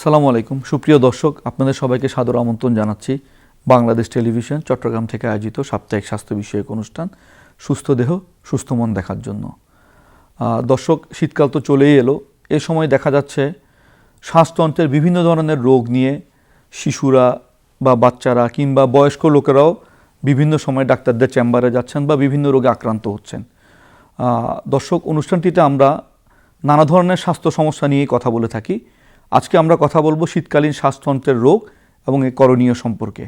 আসসালামু আলাইকুম সুপ্রিয় দর্শক, আপনাদের সবাইকে সাদর আমন্ত্রণ জানাচ্ছি বাংলাদেশ টেলিভিশন চট্টগ্রাম থেকে আয়োজিত সাপ্তাহিক স্বাস্থ্য বিষয়ক অনুষ্ঠান সুস্থ দেহ সুস্থ মন দেখার জন্য। দর্শক, শীতকাল তো চলেই এলো। এ সময় দেখা যাচ্ছে শ্বাসতন্ত্রের বিভিন্ন ধরনের রোগ নিয়ে শিশুরা বা বাচ্চারা কিংবা বয়স্ক লোকেরাও বিভিন্ন সময় ডাক্তারদের চেম্বারে যাচ্ছেন বা বিভিন্ন রোগে আক্রান্ত হচ্ছেন। দর্শক, অনুষ্ঠানটিতে আমরা নানা ধরনের স্বাস্থ্য সমস্যা নিয়ে কথা বলে থাকি। আজকে আমরা কথা বলবো শীতকালীন শ্বাসতন্ত্রের রোগ এবং এর করণীয় সম্পর্কে।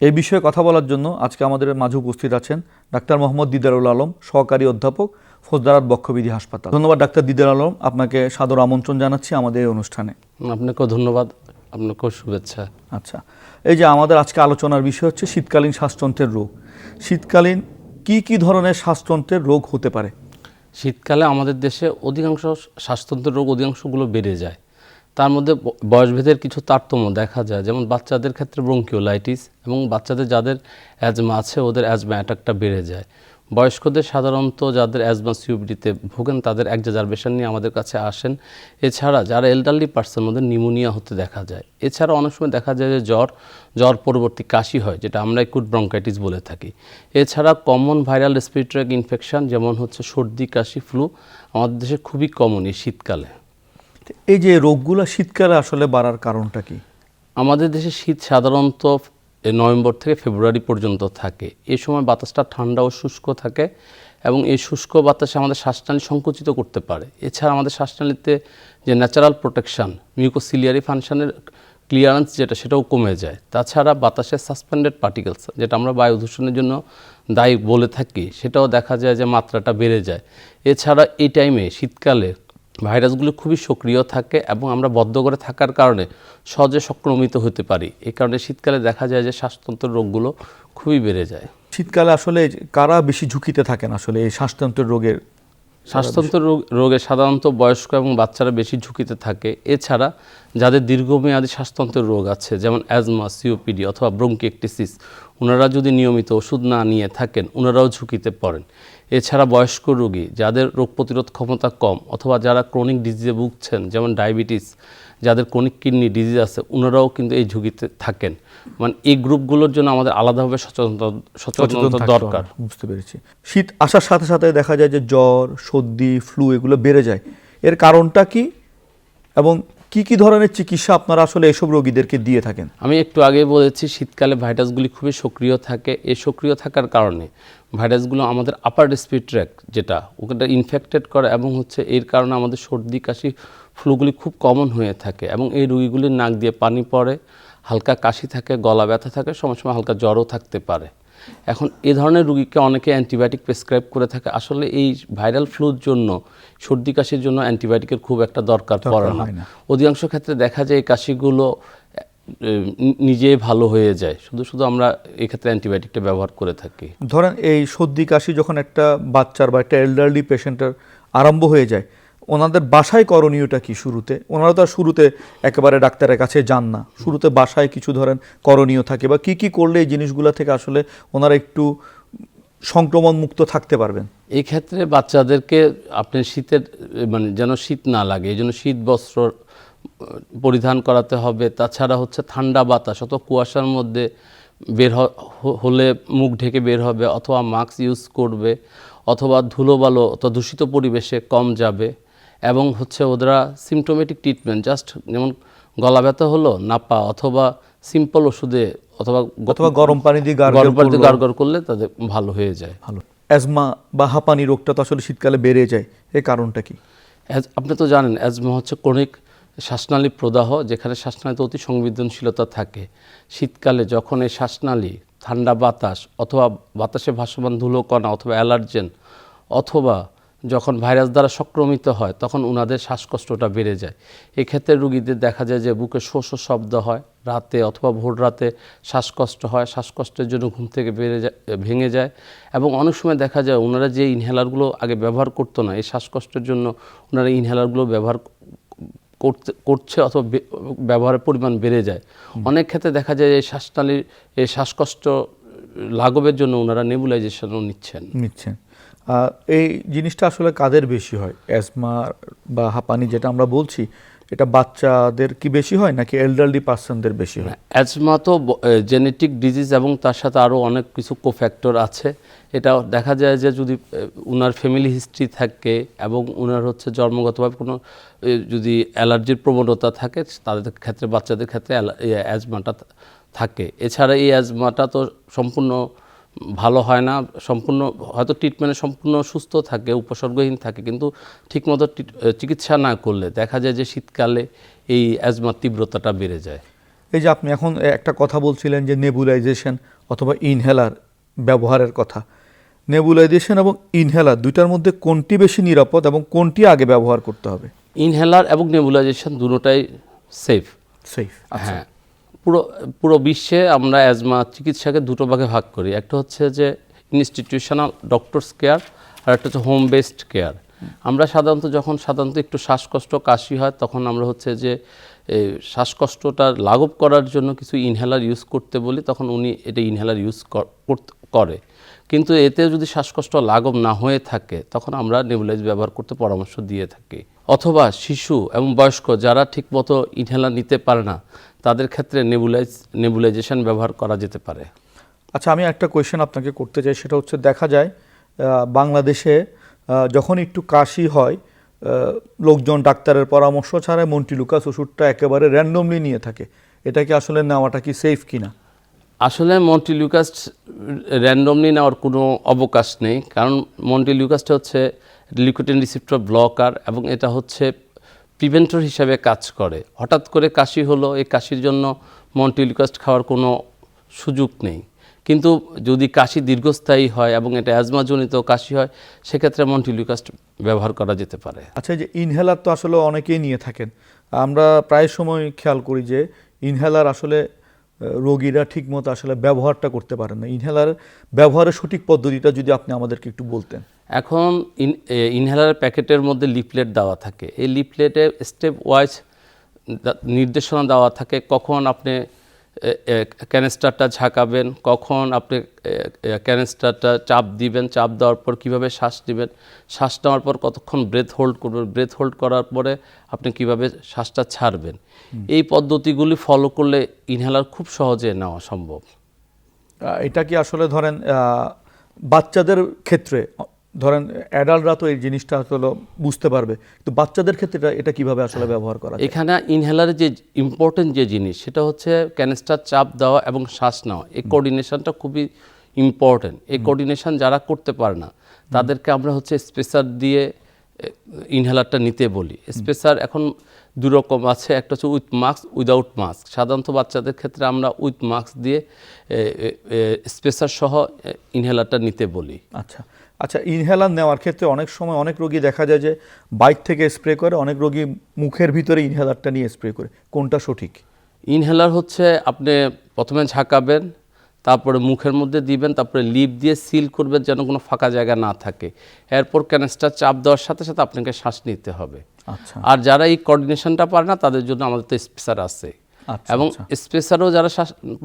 এই বিষয়ে কথা বলার জন্য আজকে আমাদের মাঝে উপস্থিত আছেন ডাক্তার মোহাম্মদ দিদারুল আলম, সহকারী অধ্যাপক, ফৌজদারাত বক্ষবিধি হাসপাতাল। ধন্যবাদ ডাক্তার দিদারুল আলম, আপনাকে সাদর আমন্ত্রণ জানাচ্ছি আমাদের এই অনুষ্ঠানে। আপনাকেও ধন্যবাদ, আপনাকেও শুভেচ্ছা। আচ্ছা, এই যে আমাদের আজকে আলোচনার বিষয় হচ্ছে শীতকালীন শ্বাসতন্ত্রের রোগ। শীতকালীন কি ধরনের শ্বাসতন্ত্রের রোগ হতে পারে? শীতকালে আমাদের দেশে অধিকাংশ শ্বাসতন্ত্রের রোগ অধিকাংশগুলো বেড়ে যায়। তার মধ্যে বয়সভেদের কিছু তারতম্য দেখা যায়, যেমন বাচ্চাদের ক্ষেত্রে ব্রঙ্কিওলাইটিস এবং বাচ্চাদের যাদের অ্যাজমা আছে ওদের অ্যাজমা অ্যাটাকটা বেড়ে যায়। বয়স্কদের সাধারণত যাদের অ্যাজমা সিওপিডিতে ভোগেন তাদের এক্সাজারবেশন নিয়ে আমাদের কাছে আসেন। এছাড়া যারা এল্ডারলি পার্সন ওদের নিউমোনিয়া হতে দেখা যায়। এছাড়া অনেক সময় দেখা যায় যে জ্বর পরবর্তী কাশি হয়, যেটা আমরা অ্যাকুট ব্রঙ্কাইটিস বলে থাকি। এছাড়া কমন ভাইরাল রেসপিরেটরি ইনফেকশন যেমন হচ্ছে সর্দি, কাশি, ফ্লু আমাদের দেশে খুবই কমন এই শীতকালে। এই যে রোগগুলো শীতকালে আসলে বাড়ার কারণটা কি? আমাদের দেশে শীত সাধারণত নভেম্বর থেকে ফেব্রুয়ারি পর্যন্ত থাকে। এই সময় বাতাসটা ঠান্ডা ও শুষ্ক থাকে এবং এই শুষ্ক বাতাসে আমাদের শ্বাসনালী সংকুচিত করতে পারে। এছাড়া আমাদের শ্বাসনালীতে যে ন্যাচারাল প্রোটেকশান, মিউকোসিলিয়ারি ফাংশনের ক্লিয়ারেন্স সেটাও কমে যায়। তাছাড়া বাতাসের সাসপেন্ডেড পার্টিকেলস, যেটা আমরা বায়ু দূষণের জন্য দায়ী বলে থাকি, সেটাও দেখা যায় যে মাত্রাটা বেড়ে যায়। এছাড়া এই টাইমে শীতকালে ভাইরাসগুলো খুবই সক্রিয় থাকে এবং আমরা বদ্ধ করে থাকার কারণে সহজে সংক্রমিত হতে পারি। এই কারণে শীতকালে দেখা যায় যে শ্বাসতন্ত্রের রোগগুলো খুবই বেড়ে যায়। শীতকালে আসলে কারা বেশি ঝুঁকিতে থাকেন আসলে এই শ্বাসতন্ত্রের রোগের? শ্বাসতন্ত্রের রোগে সাধারণত বয়স্ক এবং বাচ্চারা বেশি ঝুঁকিতে থাকে। এছাড়া যাদের দীর্ঘমেয়াদী শ্বাসতন্ত্রের রোগ আছে, যেমন অ্যাজমা, সিওপিডি অথবা ব্রঙ্কিএক্টিসিস, ওনারা যদি নিয়মিত ওষুধ না নিয়ে থাকেন ওনারাও ঝুঁকিতে পড়েন। এছাড়া বয়স্ক রোগী যাদের রোগ প্রতিরোধ ক্ষমতা কম অথবা যারা ক্রনিক ডিজিজে ভুগছেন, যেমন ডায়াবেটিস, যাদের ক্রনিক কিডনি ডিজিজ আছে, ওনারাও কিন্তু এই ঝুঁকিতে থাকেন। মানে এই গ্রুপগুলোর জন্য আমাদের আলাদাভাবে সচেতনতা দরকার। বুঝতে পেরেছি। শীত আসার সাথে সাথে দেখা যায় যে জ্বর, সর্দি, ফ্লু এগুলো বেড়ে যায়। এর কারণটা কি এবং কি ধরনের চিকিৎসা আপনারা আসলে এসব রোগীদেরকে দিয়ে থাকেন? আমি একটু আগে বলেছি শীতকালে ভাইরাসগুলি খুবই সক্রিয় থাকে। এই সক্রিয় থাকার কারণে ভাইরাসগুলো আমাদের আপার রেসপিরেটরি ট্র্যাক্ট যেটা ওটা ইনফেক্টেড করে এবং এর কারণে আমাদের সর্দি, কাশি, ফ্লুগুলি খুব কমন হয়ে থাকে এবং এই রোগীগুলির নাক দিয়ে পানি পড়ে, হালকা কাশি থাকে, গলা ব্যথা থাকে, সময় সময় হালকা জ্বরও থাকতে পারে। এখন এই ধরনের রোগীকে অনেকে অ্যান্টিবায়োটিক প্রেসক্রাইব করে থাকে। আসলে এই ভাইরাল ফ্লুর জন্য, সর্দি কাশির জন্য অ্যান্টিবায়োটিকের খুব একটা দরকার পড়ে না। অধিকাংশ ক্ষেত্রে দেখা যায় এই কাশিগুলো নিজেই ভালো হয়ে যায়। শুধু আমরা এক্ষেত্রে অ্যান্টিবায়োটিকটা ব্যবহার করে থাকি। ধরেন এই সর্দি কাশি যখন একটা বাচ্চার বা একটা এল্ডারলি পেশেন্টের আরম্ভ হয়ে যায়, ওনাদের বাসায় করণীয়টা কি? শুরুতে ওনারা তো আর শুরুতে একেবারে ডাক্তারের কাছে যান না, শুরুতে বাসায় কিছু ধরেন করণীয় থাকে বা কি করলে এই জিনিসগুলো থেকে আসলে ওনারা একটু সংক্রমণ মুক্ত থাকতে পারবেন? এই ক্ষেত্রে বাচ্চাদেরকে আপনি শীতের যেন শীত না লাগে এই জন্য শীত বস্ত্র পরিধান করাতে হবে। তাছাড়া ঠান্ডা বাতাস অথবা কুয়াশার মধ্যে বের হলে মুখ ঢেকে বের হবে অথবা মাস্ক ইউজ করবে অথবা ধুলোবালো অথবা দূষিত পরিবেশে কম যাবে এবং ওরা সিমটোমেটিক ট্রিটমেন্ট, জাস্ট যেমন গলা ব্যথা হলো নাপা অথবা সিম্পল ওষুধে অথবা গরম পানি দিয়ে গার্গর করলে তাদের ভালো হয়ে যায়। ভালো। অ্যাজমা বা হাঁপানি রোগটা তো আসলে শীতকালে বেড়ে যায়, এর কারণটা কি? আপনি তো জানেন অ্যাজমা ক্রনিক শ্বাসনালী প্রদাহ, যেখানে শ্বাসনালীতে অতি সংবেদনশীলতা থাকে। শীতকালে যখন এই শ্বাসনালী ঠান্ডা বাতাস অথবা বাতাসে ভাসমান ধুলোকণা অথবা অ্যালার্জেন অথবা যখন ভাইরাস দ্বারা সংক্রমিত হয় তখন ওনাদের শ্বাসকষ্টটা বেড়ে যায়। এক্ষেত্রে রোগীদের দেখা যায় যে বুকে শো শব্দ হয়, রাতে অথবা ভোর রাতে শ্বাসকষ্ট হয়, শ্বাসকষ্টের জন্য ঘুম থেকে ভেঙে যায় এবং অনেক সময় দেখা যায় ওনারা যে ইনহেলারগুলো আগে ব্যবহার করতো না, এই শ্বাসকষ্টের জন্য ওনারা ইনহেলারগুলো ব্যবহার করছে অথবা ব্যবহারের পরিমাণ বেড়ে যায়। অনেক ক্ষেত্রে দেখা যায় এই শ্বাসনালীর এই শ্বাসকষ্ট লাঘবের জন্য ওনারা নেবুলাইজেশনও নিচ্ছেন। এই জিনিসটা আসলে কাদের বেশি হয়? অ্যাজমা বা হাঁপানি যেটা আমরা বলছি, এটা বাচ্চাদের কি বেশি হয় নাকি এল্ডারলি পার্সনদের বেশি হয়? অ্যাজমা তো জেনেটিক ডিজিজ এবং তার সাথে আরও অনেক কিছু কোফ্যাক্টর আছে। এটা দেখা যায় যে যদি উনার ফ্যামিলি হিস্ট্রি থাকে এবং উনার হচ্ছে জন্মগতভাবে কোনো যদি অ্যালার্জির প্রবণতা থাকে, তাদের ক্ষেত্রে বাচ্চাদের ক্ষেত্রে অ্যাজমাটা থাকে। এছাড়া এই অ্যাজমাটা তো সম্পূর্ণ ভালো হয় না, সম্পূর্ণ হয়তো ট্রিটমেন্টে সম্পূর্ণ সুস্থ থাকে, উপসর্গহীন থাকে, কিন্তু ঠিকমতো চিকিৎসা না করলে দেখা যায় যে শীতকালে এই অ্যাজমার তীব্রতাটা বেড়ে যায়। এই যে আপনি এখন একটা কথা বলছিলেন যে নেবুলাইজেশন অথবা ইনহেলার ব্যবহারের কথা, নেবুলাইজেশন এবং ইনহেলার দুইটার মধ্যে কোনটি বেশি নিরাপদ এবং কোনটি আগে ব্যবহার করতে হবে? ইনহেলার এবং নেবুলাইজেশন দুটোটাই সেফ। সেফ, হ্যাঁ, পুরো বিশ্বে আমরা অ্যাজমা চিকিৎসাকে দুটো ভাগে ভাগ করি। একটা হচ্ছে যে ইনস্টিটিউশনাল ডক্টরস কেয়ার, আর একটা হচ্ছে হোম বেসড কেয়ার। আমরা সাধারণত একটু শ্বাসকষ্ট কাশি হয়, তখন আমরা হচ্ছে যে শ্বাসকষ্টটা লাঘব করার জন্য কিছু ইনহেলার ইউজ করতে বলি, তখন উনি এটা ইনহেলার ইউজ করে। কিন্তু এতে যদি শ্বাসকষ্ট লাঘব না হয়ে থাকে তখন আমরা নেবুলাইজ ব্যবহার করতে পরামর্শ দিয়ে থাকি। অথবা শিশু এবং বয়স্ক যারা ঠিকমতো ইনহেলার নিতে পারে না, তাদের ক্ষেত্রে নেবুলাইজেশন ব্যবহার করা যেতে পারে। আচ্ছা, আমি একটা কোয়েশ্চেন আপনাকে করতে চাই, সেটা হচ্ছে দেখা যায় বাংলাদেশে যখন একটু কাশি হয় লোকজন ডাক্তারের পরামর্শ ছাড়া মন্টিলুকাস ওষুধটা একেবারে র্যান্ডমলি নিয়ে থাকে। এটা কি আসলে নেওয়াটা কি সেফ কিনা? আসলে মন্টিলিউকাস র্যান্ডমলি নেওয়ার কোনো অবকাশ নেই, কারণ মন্টিলিউকাসটা হচ্ছে লিকোটিন রিসেপ্টর ব্লকার এবং এটা হচ্ছে প্রিভেন্টর হিসাবে কাজ করে। হঠাৎ করে কাশি হলো, এই কাশির জন্য মন্টিলিউকাস খাওয়ার কোনো সুযোগ নেই। কিন্তু যদি কাশি দীর্ঘস্থায়ী হয় এবং এটা অ্যাজমাজনিত কাশি হয়, সেক্ষেত্রে মন্টিলিউকাস ব্যবহার করা যেতে পারে। আচ্ছা, এই যে ইনহেলার তো আসলে অনেকেই নিয়ে থাকেন, আমরা প্রায় সময় খেয়াল করি যে ইনহেলার আসলে রোগীরা ঠিকমতো আসলে ব্যবহারটা করতে পারেন না। ইনহেলার ব্যবহারের সঠিক পদ্ধতিটা যদি আপনি আমাদেরকে একটু বলতেন। এখন ইনহেলারের প্যাকেটের মধ্যে লিফলেট দেওয়া থাকে, এই লিফলেটে স্টেপ ওয়াইজ নির্দেশনা দেওয়া থাকে, কখন আপনি ক্যানিস্টারটা ঝাঁকাবেন, কখন আপনি ক্যানিস্টারটা চাপ দিবেন, চাপ দেওয়ার পর কীভাবে শ্বাস দিবেন, শ্বাস নেওয়ার পর কতক্ষণ ব্রেথ হোল্ড করবেন, ব্রেথ হোল্ড করার পরে আপনি কিভাবে শ্বাসটা ছাড়বেন। এই পদ্ধতিগুলি ফলো করলে ইনহেলার খুব সহজে নেওয়া সম্ভব। এটা কি আসলে ধরেন বাচ্চাদের ক্ষেত্রে, ধরেন অ্যাডাল্টরা তো এই জিনিসটা আসলে বুঝতে পারবে, কিন্তু বাচ্চাদের ক্ষেত্রে এটা কিভাবে আসলে ব্যবহার করা যায়? এখানে ইনহেলারের যে ইম্পর্টেন্ট যে জিনিস সেটা হচ্ছে ক্যানিস্টার চাপ দেওয়া এবং শ্বাস নেওয়া, এই কোঅর্ডিনেশনটা খুবই ইম্পর্টেন্ট। এই কোঅর্ডিনেশন যারা করতে পারে না তাদেরকে আমরা হচ্ছে স্পেসার দিয়ে ইনহেলারটা নিতে বলি। স্পেসার এখন দু রকম আছে, একটা হচ্ছে উইথ মাস্ক, উইদাউট মাস্ক। সাধারণত বাচ্চাদের ক্ষেত্রে আমরা উইথ মাস্ক দিয়ে স্পেসার সহ ইনহেলারটা নিতে বলি। আচ্ছা আচ্ছা, ইনহেলার নেওয়ার ক্ষেত্রে অনেক সময় অনেক রোগী দেখা যায় যে বাইক থেকে স্প্রে করে, অনেক রোগী মুখের ভিতরে ইনহেলারটা নিয়ে স্প্রে করে, কোনটা সঠিক? ইনহেলার হচ্ছে আপনি প্রথমে ঝাঁকাবেন, তারপরে মুখের মধ্যে দিবেন, তারপরে লিপ দিয়ে সিল করবেন যেন কোনো ফাঁকা জায়গা না থাকে। এরপর ক্যানিস্টার চাপ দেওয়ার সাথে সাথে আপনাকে শ্বাস নিতে হবে। আচ্ছা, আর যারা এই কোঅর্ডিনেশনটা পারে না তাদের জন্য আমাদের তো স্পেসার আছে। এবং স্পেসারও যারা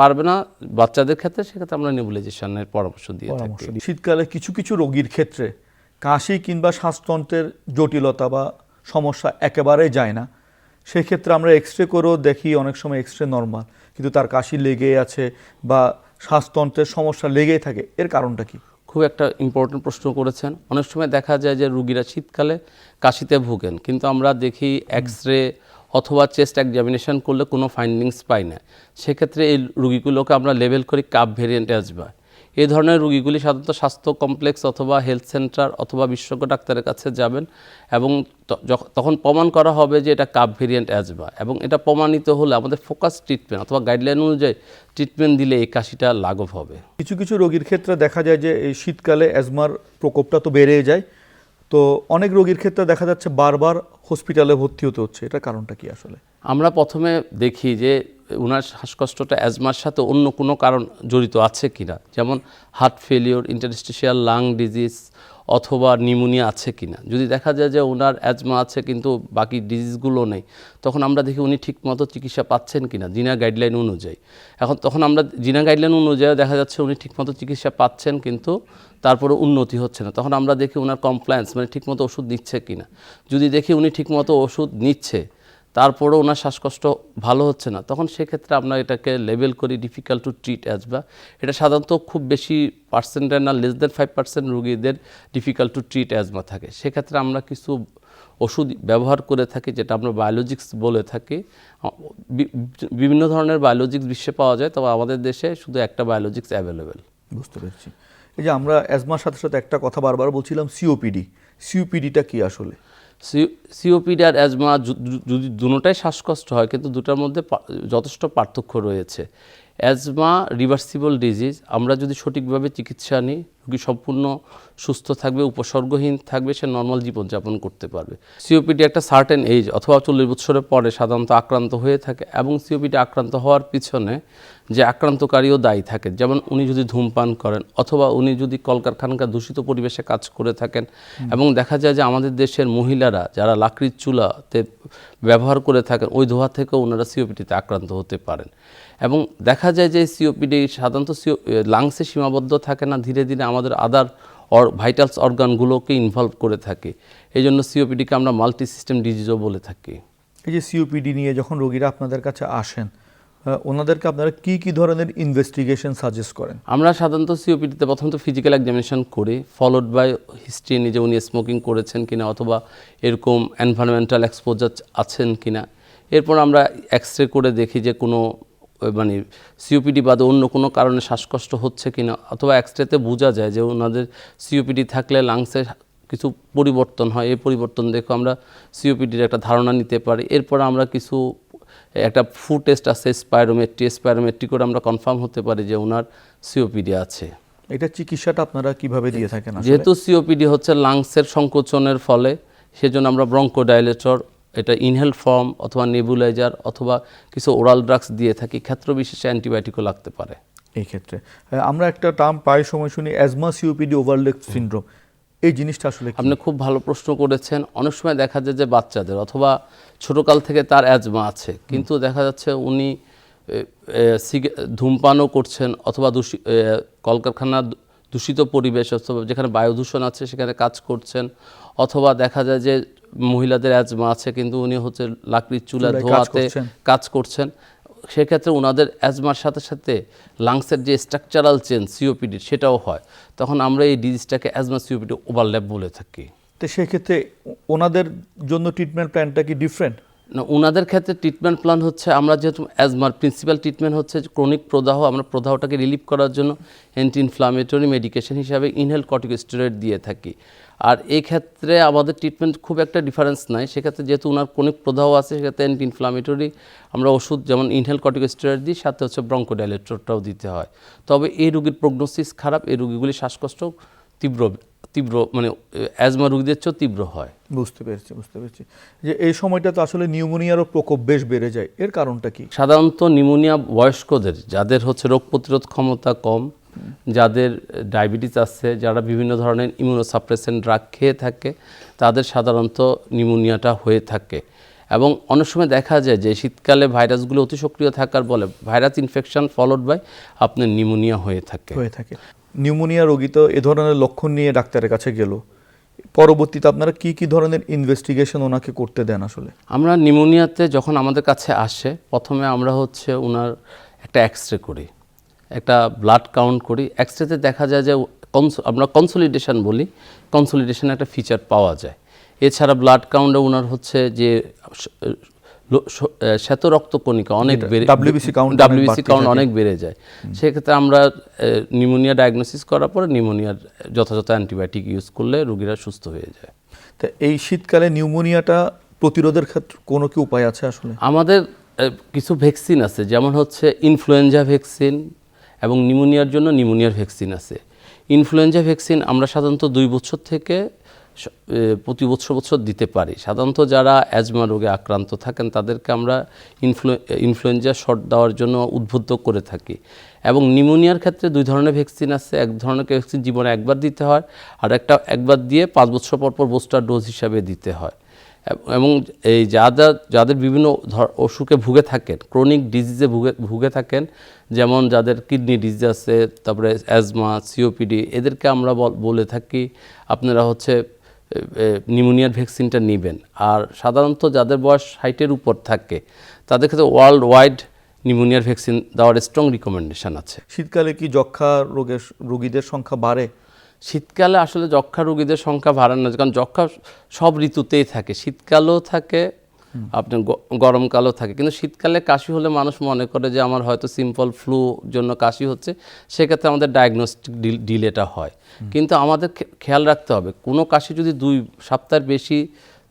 পারবে না বাচ্চাদের ক্ষেত্রে, সেক্ষেত্রে আমরা নেবুলাইজেশনের পরামর্শ দিয়ে থাকি। শীতকালে কিছু কিছু রোগীর ক্ষেত্রে কাশি কিংবা শ্বাসতন্ত্রের জটিলতা বা সমস্যা একেবারেই যায় না, সেক্ষেত্রে আমরা এক্সরে করেও দেখি অনেক সময় এক্সরে নর্মাল, কিন্তু তার কাশি লেগেই আছে বা শ্বাসতন্ত্রের সমস্যা লেগেই থাকে, এর কারণটা কি? খুব একটা ইম্পর্টেন্ট প্রশ্ন করেছেন। অনেক সময় দেখা যায় যে রুগীরা শীতকালে কাশিতে ভুগেন, কিন্তু আমরা দেখি এক্সরে অথবা চেস্ট এক্সামিনেশন করলে কোনো ফাইন্ডিংস পাই না। সেক্ষেত্রে এই রুগীগুলোকে আমরা লেবেল করি কাপ ভেরিয়েন্ট অ্যাজমা। এই ধরনের রুগীগুলি সাধারণত স্বাস্থ্য কমপ্লেক্স অথবা হেলথ সেন্টার অথবা বিশেষজ্ঞ ডাক্তারের কাছে যাবেন এবং তখন প্রমাণ করা হবে যে এটা কাপ ভেরিয়েন্ট অ্যাজমা, এবং এটা প্রমাণিত হলে আমাদের ফোকাস ট্রিটমেন্ট অথবা গাইডলাইন অনুযায়ী ট্রিটমেন্ট দিলে এই কাশিটা লাঘব হবে। কিছু কিছু রোগীর ক্ষেত্রে দেখা যায় যে এই শীতকালে অ্যাজমার প্রকোপটা তো বেড়ে যায়, তো অনেক রোগীর ক্ষেত্রে দেখা যাচ্ছে বারবার হসপিটালে ভর্তি হতে হচ্ছে, এটা কারণটা কি আসলে? আমরা প্রথমে দেখি যে ওনার শ্বাসকষ্টটা অ্যাজমার সাথে অন্য কোনো কারণ জড়িত আছে কিনা, যেমন heart failure, interstitial lung disease অথবা নিউমোনিয়া আছে কিনা। যদি দেখা যায় যে ওনার অ্যাজমা আছে কিন্তু বাকি ডিজিজগুলো নেই, তখন আমরা দেখি উনি ঠিকমতো চিকিৎসা পাচ্ছেন কিনা জিনা গাইডলাইন অনুযায়ী। তখন আমরা জিনা গাইডলাইন অনুযায়ী দেখা যাচ্ছে উনি ঠিকমতো চিকিৎসা পাচ্ছেন কিন্তু তারপরে উন্নতি হচ্ছে না, তখন আমরা দেখি ওনার কমপ্লায়েন্স মানে ঠিকমতো ওষুধ নিচ্ছে কিনা। যদি দেখি উনি ঠিকমতো ওষুধ নিচ্ছে, তারপরেও ওনার শ্বাসকষ্ট ভালো হচ্ছে না, তখন সেক্ষেত্রে আমরা এটাকে লেবেল করি ডিফিকাল্ট টু ট্রিট অ্যাজমা। এটা সাধারণত খুব বেশি পার্সেন্টের না, লেস দেন 5% রোগীদের ডিফিকাল্ট টু ট্রিট অ্যাজমা থাকে। সেক্ষেত্রে আমরা কিছু ওষুধ ব্যবহার করে থাকি, যেটা আমরা বায়োলজিক্স বলে থাকি। বিভিন্ন ধরনের বায়োলজিক্স বিশ্বে পাওয়া যায়, তবে আমাদের দেশে শুধু একটা বায়োলজিক্স অ্যাভেলেবেল। বুঝতে পেরেছি। এই যে আমরা অ্যাজমার সাথে সাথে একটা কথা বারবার বলছিলাম, সিওপিডিটা কি আসলে? সিওপিডি আর অ্যাজমা যদি দুটোটাই শ্বাসকষ্ট হয়, কিন্তু দুটার মধ্যে যথেষ্ট পার্থক্য রয়েছে। অ্যাজমা রিভার্সিবল ডিজিজ, আমরা যদি সঠিকভাবে চিকিৎসা নিই, রোগী সম্পূর্ণ সুস্থ থাকবে, উপসর্গহীন থাকবে, সে নর্মাল জীবনযাপন করতে পারবে। সিওপিডি একটা সার্টেন এজ অথবা 40 বছরের পরে সাধারণত আক্রান্ত হয়ে থাকে, এবং সিওপিডি আক্রান্ত হওয়ার পিছনে যে আক্রান্তকারীও দায়ী থাকে, যেমন উনি যদি ধূমপান করেন অথবা উনি যদি কলকারখানার দূষিত পরিবেশে কাজ করে থাকেন। এবং দেখা যায় যে আমাদের দেশের মহিলারা যারা লাকড়ির চুলাতে ব্যবহার করে থাকেন, ওই ধোঁয়া থেকেও ওনারা সিওপিডিতে আক্রান্ত হতে পারেন। এবং দেখা যায় যে সিওপিডি সাধারণত লাংসে সীমাবদ্ধ থাকে না, ধীরে ধীরে আমাদের আদার ভাইটালস অর্গানগুলোকে ইনভলভ করে থাকে। এই জন্য সিওপিডিকে আমরা মাল্টি সিস্টেম ডিজিজও বলে থাকি। এই যে সিওপিডি নিয়ে যখন রোগীরা আপনাদের কাছে আসেন, ওনাদেরকে আপনারা কি কি ধরনের ইনভেস্টিগেশন সাজেস্ট করেন? আমরা সাধারণত সিওপিডিতে প্রথমত ফিজিক্যাল এক্সামিনেশন করি, ফলোড বাই হিস্ট্রি, নিজে উনি স্মোকিং করেছেন কিনা অথবা এরকম এনভায়রনমেন্টাল এক্সপোজার আছেন কিনা। এরপর আমরা এক্স রে করে দেখি যে কোনো মানে সিওপিডি বাদে অন্য কোনো কারণে শ্বাসকষ্ট হচ্ছে কিনা, অথবা এক্সরেতে বোঝা যায় যে ওনাদের সিওপিডি থাকলে লাংসে কিছু পরিবর্তন হয়। এই পরিবর্তন দেখে আমরা সিওপিডির একটা ধারণা নিতে পারি। এরপর আমরা কিছু একটা ফুড টেস্ট আছে স্পাইরোমেট্রি করে আমরা কনফার্ম হতে পারি যে ওনার সিওপিডি আছে। এটা চিকিৎসাটা আপনারা কিভাবে দিয়ে থাকেন? যেহেতু সিওপিডি হচ্ছে লাংসের সংকোচনের ফলে, সেজন্য আমরা ব্রঙ্কোডাইলেটর, এটা ইনহেল ফর্ম অথবা নেবুলাইজার অথবা কিছু ওরাল ড্রাগস দিয়ে থাকি। ক্ষেত্র বিশেষে অ্যান্টিবায়োটিকও লাগতে পারে। এই ক্ষেত্রে আমরা একটা টার্ম প্রায় সময় শুনি, অ্যাজমা সিওপিডি ওভারল্যাপ সিনড্রোম। এই জিনিসটা আসলে আপনি খুব ভালো প্রশ্ন করেছেন। অনেক সময় দেখা যায় যে বাচ্চাদের অথবা ছোটোকাল থেকে তার অ্যাজমা আছে, কিন্তু দেখা যাচ্ছে উনি ধূমপানও করছেন অথবা কলকারখানার দূষিত পরিবেশ অথবা যেখানে বায়ু দূষণ আছে সেখানে কাজ করছেন, অথবা দেখা যায় যে মহিলাদের অ্যাজমা আছে কিন্তু উনি হচ্ছে লাকড়ির চুলা ধোয়াতে কাজ করছেন। সেক্ষেত্রে ওনাদের অ্যাজমার সাথে সাথে লাংসের যে স্ট্রাকচারাল চেঞ্জ সিওপিডি সেটাও হয়, তখন আমরা এই ডিজিজটাকে অ্যাজমা সিওপিডি ওভারল্যাপ বলে থাকি। তো সেক্ষেত্রে ওনাদের জন্য ট্রিটমেন্ট প্ল্যানটা কি ডিফারেন্ট? না, ওনাদের ক্ষেত্রে ট্রিটমেন্ট প্ল্যান হচ্ছে, আমরা যেহেতু অ্যাজমার প্রিন্সিপাল ট্রিটমেন্ট হচ্ছে ক্রনিক প্রদাহ, আমরা প্রদাহটাকে রিলিভ করার জন্য অ্যান্টি ইনফ্লামেটরি মেডিকেশন হিসাবে ইনহেল কর্টিকোস্টেরয়েড দিয়ে থাকি। আর এই ক্ষেত্রে আমাদের ট্রিটমেন্ট খুব একটা ডিফারেন্স নাই। সেক্ষেত্রে যেহেতু ওনার ক্রনিক প্রদাহ আছে, সেক্ষেত্রে অ্যান্টি ইনফ্লামেটরি আমরা ওষুধ যেমন ইনহেল কর্টিকোস্টেরয়েড দিই, সাথে হচ্ছে ব্রঙ্কোডাইলেটরটাও দিতে হয়। তবে এই রোগীর প্রগনোসিস খারাপ, এই রোগীগুলি শ্বাসকষ্ট তীব্র মানে অ্যাজমা রোগীদের চেয়েও তীব্র হয়। বুঝতে পেরেছি যে এই সময়টা তো আসলে নিউমোনিয়ারও প্রকোপ বেশ বেড়ে যায়। এর কারণটা কি? সাধারণত নিউমোনিয়া বয়স্কদের, যাদের হচ্ছে রোগ প্রতিরোধ ক্ষমতা কম, যাদের ডায়াবেটিস আছে, যারা বিভিন্ন ধরনের ইমিউনোসাপ্রেসেন্ট ড্রাগ খেয়ে থাকে, তাদের সাধারণত নিউমোনিয়াটা হয়ে থাকে। এবং অনেক সময় দেখা যায় যে শীতকালে ভাইরাসগুলো অতি সক্রিয় থাকার বলে ভাইরাস ইনফেকশন ফলোড বাই আপনার নিউমোনিয়া হয়ে থাকে। নিউমোনিয়া রোগী তো এ ধরনের লক্ষণ নিয়ে ডাক্তারের কাছে গেল, পরবর্তীতে আপনারা কি কি ধরনের ইনভেস্টিগেশন ওনাকে করতে দেন? আসলে আমরা নিউমোনিয়াতে যখন আমাদের কাছে আসে, প্রথমে আমরা হচ্ছে ওনার একটা এক্সরে করি, একটা ব্লাড কাউন্ট করি। এক্সরেতে দেখা যায় যে আমরা কনসলিডেশন বলি, কনসলিডেশনে একটা ফিচার পাওয়া যায়। এছাড়া ব্লাড কাউন্টে ওনার হচ্ছে যে শ্বেত রক্তকণিকা অনেক WBC কাউন্ট অনেক বেড়ে যায়। সেক্ষেত্রে আমরা নিউমোনিয়া ডায়াগনোসিস করার পরে নিউমোনিয়ার যথাযথ অ্যান্টিবায়োটিক ইউজ করলে রোগীরা সুস্থ হয়ে যায়। তো এই শীতকালে নিউমোনিয়াটা প্রতিরোধের ক্ষেত্রে কোনো কি উপায় আছে? আসলে আমাদের কিছু ভ্যাকসিন আছে, যেমন হচ্ছে ইনফ্লুয়েঞ্জা ভ্যাকসিন এবং নিউমোনিয়ার জন্য নিউমোনিয়ার ভ্যাকসিন আছে। ইনফ্লুয়েঞ্জা ভ্যাকসিন আমরা সাধারণত 2 বছর থেকে প্রতি বছর দিতে পারি। সাধারণত যারা অ্যাজমা রোগে আক্রান্ত থাকেন তাদেরকে আমরা ইনফ্লুয়েঞ্জা শট দেওয়ার জন্য উদ্বুদ্ধ করে থাকি। এবং নিউমোনিয়ার ক্ষেত্রে 2 ধরনের ভ্যাকসিন আছে। এক ধরনের ভ্যাকসিন জীবনে একবার দিতে হয়, আর একটা একবার দিয়ে 5 বছর পর বুস্টার ডোজ হিসাবে দিতে হয়। এবং এই যাদের বিভিন্ন অসুখে ভুগে থাকেন, ক্রনিক ডিজিজে ভুগে থাকেন, যেমন যাদের কিডনি ডিজিজ আছে, তারপরে অ্যাজমা, সিওপিডি, এদেরকে আমরা বলে থাকি আপনারা হচ্ছে নিউমোনিয়ার ভ্যাকসিনটা নেবেন। আর সাধারণত যাদের বয়স 60-এর উপর থাকে তাদের ক্ষেত্রে ওয়ার্ল্ড ওয়াইড নিউমোনিয়ার ভ্যাকসিন দেওয়ার স্ট্রং রিকমেন্ডেশন আছে। শীতকালে কি যক্ষ্মা রোগীদের সংখ্যা বাড়ে? শীতকালে আসলে যক্ষ্মা রোগীদের সংখ্যা বাড়ে না, কারণ যক্ষ্মা সব ঋতুতেই থাকে, শীতকালেও থাকে, আপনার গরমকালেও থাকে। কিন্তু শীতকালে কাশি হলে মানুষ মনে করে যে আমার হয়তো সিম্পল ফ্লু জন্য কাশি হচ্ছে, সেক্ষেত্রে আমাদের ডায়াগনস্টিক ডিলেটা হয়। কিন্তু আমাদের খেয়াল রাখতে হবে, কোনো কাশি যদি 2 সপ্তাহের বেশি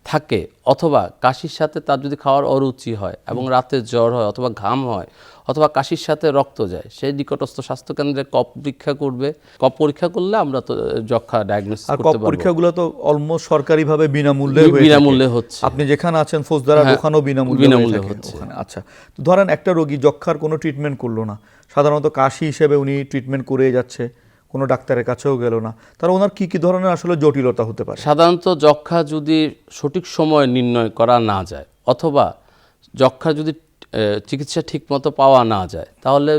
থাকে অথবা কাশির সাথে তার যদি খাওয়ার অরুচি হয় এবং রাতে জ্বর হয় অথবা ঘাম হয় অথবা কাশির সাথে রক্ত যায়, সেই নিকটস্থ স্বাস্থ্যকেন্দ্রে কফ পরীক্ষা করবে। কফ পরীক্ষা করলে আমরা তো যক্ষ্মা ডায়াগনোসিস করতে পারবো। কফ পরীক্ষাগুলো তো অলমোস্ট সরকারিভাবে বিনামূল্যে হচ্ছে। আপনি যেখানে আছেন ফৌজদারা ওখানেও বিনামূল্যে হচ্ছে। আচ্ছা, তো ধরেন একটা রোগী যক্ষ্মার কোনো ট্রিটমেন্ট করলো না, সাধারণত কাশি হিসেবে উনি ট্রিটমেন্ট করে যাচ্ছে, কোনো ডাক্তারের কাছেও গেল না, তাহলে ওনার কি কি ধরনের আসলে জটিলতা হতে পারে? সাধারণত যক্ষ্মা যদি সঠিক সময়ে নির্ণয় করা না যায় অথবা যক্ষ্মার যদি চিকিৎসা ঠিকমতো পাওয়া না যায়, তাহলে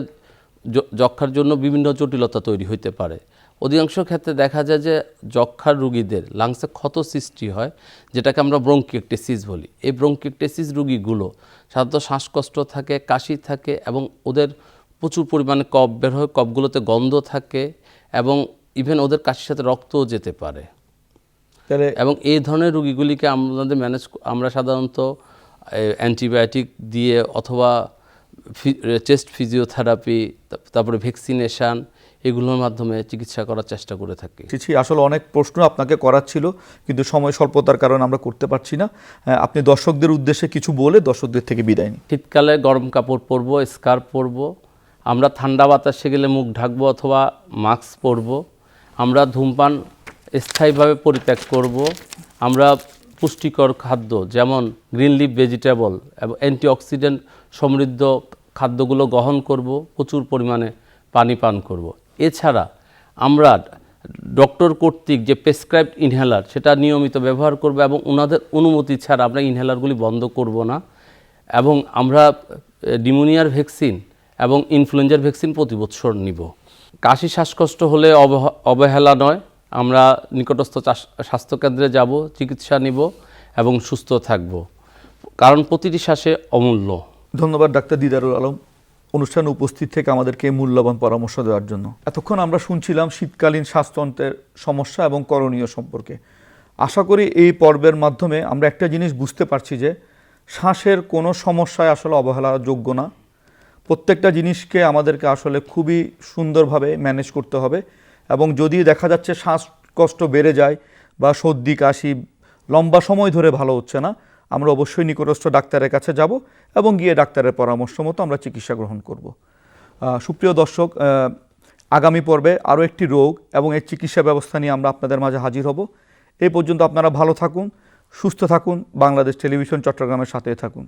যক্ষ্মার জন্য বিভিন্ন জটিলতা তৈরি হতে পারে। অধিকাংশ ক্ষেত্রে দেখা যায় যে যক্ষ্মার রোগীদের লাংসে ক্ষত সৃষ্টি হয়, যেটাকে আমরা ব্রঙ্কিওক্টেসিস বলি। এই ব্রঙ্কিওক্টেসিস রোগীগুলো সাধারণত শ্বাসকষ্ট থাকে, কাশি থাকে এবং ওদের প্রচুর পরিমাণে কফ বের হয়, কফগুলোতে গন্ধ থাকে এবং ইভেন ওদের কাশির সাথে রক্তও যেতে পারে। এবং এই ধরনের রোগীগুলিকে আমরা সাধারণত অ্যান্টিবায়োটিক দিয়ে অথবা চেস্ট ফিজিওথেরাপি, তারপরে ভ্যাকসিনেশন, এগুলোর মাধ্যমে চিকিৎসা করার চেষ্টা করে থাকি। আসলে অনেক প্রশ্ন আপনাকে করার ছিল, কিন্তু সময় স্বল্পতার কারণে আমরা করতে পারছি না। আপনি দর্শকদের উদ্দেশ্যে কিছু বলে দর্শকদের থেকে বিদায় নিন। শীতকালে গরম কাপড় পরবো, স্কার্ফ পরবো, আমরা ঠান্ডা বাতাসে গেলে মুখ ঢাকবো অথবা মাস্ক পরবো, আমরা ধূমপান স্থায়ীভাবে পরিত্যাগ করব, আমরা পুষ্টিকর খাদ্য যেমন গ্রিন লিফ ভেজিটেবল এবং অ্যান্টিঅক্সিডেন্ট সমৃদ্ধ খাদ্যগুলো গ্রহণ করব, প্রচুর পরিমাণে পানি পান করব। এছাড়া আমরা ডক্টর কর্তৃক যে প্রেসক্রাইবড ইনহেলার সেটা নিয়মিত ব্যবহার করব এবং ওনাদের অনুমতি ছাড়া আমরা ইনহেলারগুলি বন্ধ করব না। এবং আমরা নিউমোনিয়ার ভ্যাকসিন এবং ইনফ্লুয়েঞ্জার ভ্যাকসিন প্রতি বছর নিব। কাশি শ্বাসকষ্ট হলে অবহেলা নয়, আমরা নিকটস্থ স্বাস্থ্যকেন্দ্রে যাব, চিকিৎসা নিব এবং সুস্থ থাকব, কারণ প্রতিটি শ্বাসে অমূল্য। ধন্যবাদ ডাক্তার দিদারুল আলম অনুষ্ঠানে উপস্থিত থেকে আমাদেরকে মূল্যবান পরামর্শ দেওয়ার জন্য। এতক্ষণ আমরা শুনছিলাম শীতকালীন শ্বাসতন্ত্রের সমস্যা এবং করণীয় সম্পর্কে। আশা করি এই পর্বের মাধ্যমে আমরা একটা জিনিস বুঝতে পারছি যে শ্বাসের কোনো সমস্যায় আসলে অবহেলার যোগ্য না। প্রত্যেকটা জিনিসকে আমাদেরকে আসলে খুবই সুন্দরভাবে ম্যানেজ করতে হবে এবং যদি দেখা যাচ্ছে শ্বাসকষ্ট বেড়ে যায় বা সর্দি কাশি লম্বা সময় ধরে ভালো হচ্ছে না, আমরা অবশ্যই নিকটস্থ ডাক্তারের কাছে যাব এবং গিয়ে ডাক্তারের পরামর্শ মতো আমরা চিকিৎসা গ্রহণ করব। সুপ্রিয় দর্শক, আগামী পর্বে আরও একটি রোগ এবং এর চিকিৎসা ব্যবস্থা নিয়ে আমরা আপনাদের মাঝে হাজির হব। এই পর্যন্ত আপনারা ভালো থাকুন, সুস্থ থাকুন, বাংলাদেশ টেলিভিশন চট্টগ্রামের সাথে থাকুন।